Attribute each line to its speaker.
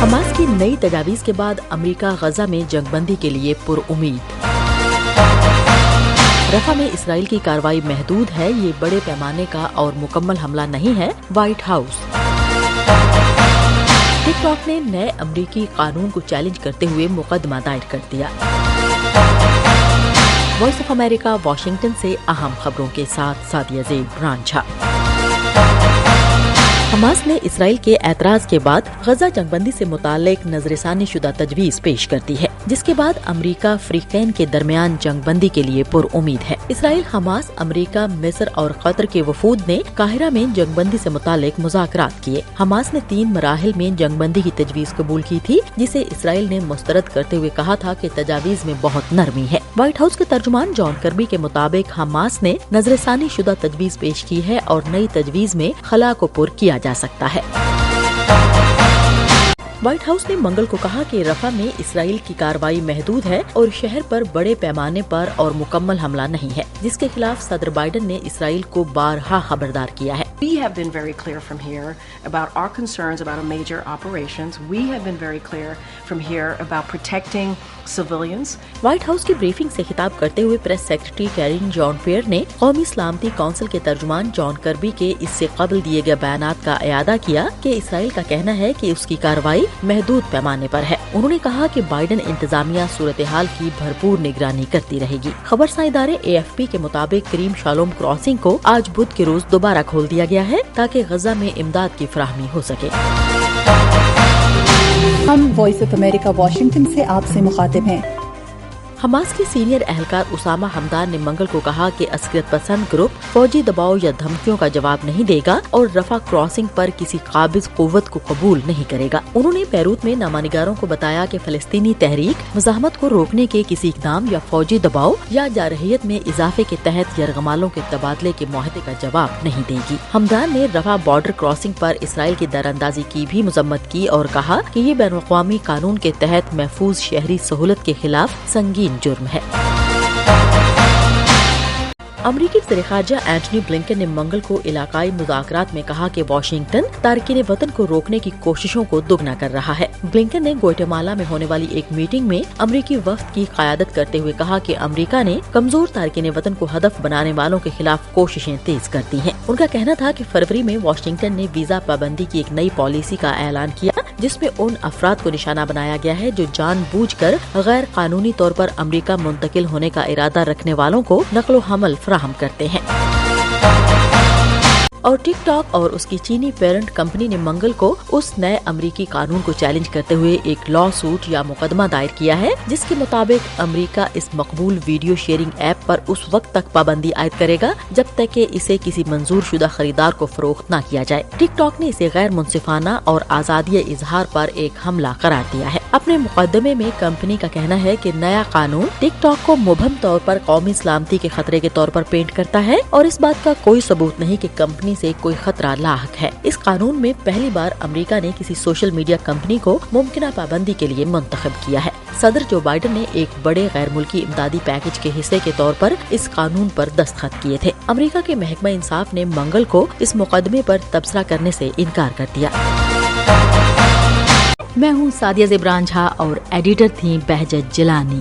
Speaker 1: Hamas کی نئی تجاویز کے بعد امریکہ غزہ میں جنگ بندی کے لیے پرامید۔ رفح میں اسرائیل کی کارروائی محدود ہے، یہ بڑے پیمانے کا اور مکمل حملہ نہیں ہے، وائٹ ہاؤس۔ ٹک ٹاک نے نئے امریکی قانون کو چیلنج کرتے ہوئے مقدمہ دائر کر دیا۔ وائس آف امریکہ واشنگٹن سے اہم خبروں کے ساتھ سعدیہ زیب رانجھا۔ حماس نے اسرائیل کے اعتراض کے بعد غزہ جنگ بندی سے متعلق نظر ثانی شدہ تجویز پیش کر دی ہے، جس کے بعد امریکہ فریقین کے درمیان جنگ بندی کے لیے پرامید ہے۔ اسرائیل، حماس، امریکہ، مصر اور قطر کے وفود نے قاہرہ میں جنگ بندی سے متعلق مذاکرات کیے۔ حماس نے 3 مراحل میں جنگ بندی کی تجویز قبول کی تھی، جسے اسرائیل نے مسترد کرتے ہوئے کہا تھا کہ تجاویز میں بہت نرمی ہے۔ وائٹ ہاؤس کے ترجمان جان کربی کے مطابق حماس نے نظر ثانی شدہ تجویز پیش کی ہے اور نئی تجویز میں خلا کو پر کیا جا سکتا ہے۔ وائٹ ہاؤس نے منگل کو کہا کہ رفح میں اسرائیل کی کارروائی محدود ہے اور شہر پر بڑے پیمانے پر اور مکمل حملہ نہیں ہے، جس کے خلاف صدر بائیڈن نے اسرائیل کو بارہا خبردار کیا ہے۔
Speaker 2: We have been very clear from here about our concerns about a major operations. We have been very clear from here about protecting civilians.
Speaker 1: White house کی بریفنگ سے خطاب کرتے ہوئے پریس سیکرٹری کیرن جان پیئر نے قومی سلامتی کونسل کے ترجمان جان کربی کے اس سے قبل دیے گئے بیانات کا اعادہ کیا کہ اسرائیل کا کہنا ہے کہ اس کی کارروائی محدود پیمانے پر ہے۔ انہوں نے کہا کہ بائیڈن انتظامیہ صورتحال کی بھرپور نگرانی کرتی رہے گی۔ خبرساں ادارے AFP کے مطابق کریم شالوم کراسنگ کو آج بدھ کے روز دوبارہ کھول دیا گیا ہے تاکہ غزہ میں امداد کی فراہمی ہو سکے۔
Speaker 3: ہم وائس آف امریکہ واشنگٹن سے آپ سے مخاطب ہیں۔
Speaker 1: حماس کے سینئر اہلکار اسامہ حمدان نے منگل کو کہا کہ عسکریت پسند گروپ فوجی دباؤ یا دھمکیوں کا جواب نہیں دے گا اور رفح کراسنگ پر کسی قابض قوت کو قبول نہیں کرے گا۔ انہوں نے بیروت میں نامہ نگاروں کو بتایا کہ فلسطینی تحریک مزاحمت کو روکنے کے کسی اقدام یا فوجی دباؤ یا جارحیت میں اضافے کے تحت یرغمالوں کے تبادلے کے معاہدے کا جواب نہیں دے گی۔ حمدان نے رفح بارڈر کراسنگ پر اسرائیل کی دراندازی کی بھی مذمت کی اور کہا کہ یہ بین الاقوامی قانون کے تحت محفوظ شہری سہولت کے خلاف سنگین جرم ہے۔ امریکی وزیر خارجہ اینٹنی بلنکن نے منگل کو علاقائی مذاکرات میں کہا کہ واشنگٹن تارکین وطن کو روکنے کی کوششوں کو دگنا کر رہا ہے۔ بلنکن نے گوئٹمالا میں ہونے والی ایک میٹنگ میں امریکی وفد کی قیادت کرتے ہوئے کہا کہ امریکہ نے کمزور تارکین وطن کو ہدف بنانے والوں کے خلاف کوششیں تیز کر دی ہیں۔ ان کا کہنا تھا کہ فروری میں واشنگٹن نے ویزا پابندی کی ایک نئی پالیسی کا اعلان کیا جس میں ان افراد کو نشانہ بنایا گیا ہے جو جان بوجھ کر غیر قانونی طور پر امریکہ منتقل ہونے کا ارادہ رکھنے والوں کو نقل و حمل فراہم کرتے ہیں۔ اور ٹک ٹاک اور اس کی چینی پیرنٹ کمپنی نے منگل کو اس نئے امریکی قانون کو چیلنج کرتے ہوئے ایک لا سوٹ یا مقدمہ دائر کیا ہے جس کے مطابق امریکہ اس مقبول ویڈیو شیئرنگ ایپ پر اس وقت تک پابندی عائد کرے گا جب تک کہ اسے کسی منظور شدہ خریدار کو فروخت نہ کیا جائے۔ ٹک ٹاک نے اسے غیر منصفانہ اور آزادی اظہار پر ایک حملہ قرار دیا ہے۔ اپنے مقدمے میں کمپنی کا کہنا ہے کہ نیا قانون ٹک ٹاک کو مبہم طور پر قومی سلامتی کے خطرے کے طور پر پینٹ کرتا ہے اور اس بات کا کوئی ثبوت نہیں کہ کمپنی سے کوئی خطرہ لاحق ہے۔ اس قانون میں پہلی بار امریکہ نے کسی سوشل میڈیا کمپنی کو ممکنہ پابندی کے لیے منتخب کیا ہے۔ صدر جو بائیڈن نے ایک بڑے غیر ملکی امدادی پیکج کے حصے کے طور پر اس قانون پر دستخط کیے تھے۔ امریکہ کے محکمہ انصاف نے منگل کو اس مقدمے پر تبصرہ کرنے سے انکار کر دیا۔ میں ہوں سعدیہ زیب رانجھا اور ایڈیٹر تھیں بہجت جیلانی۔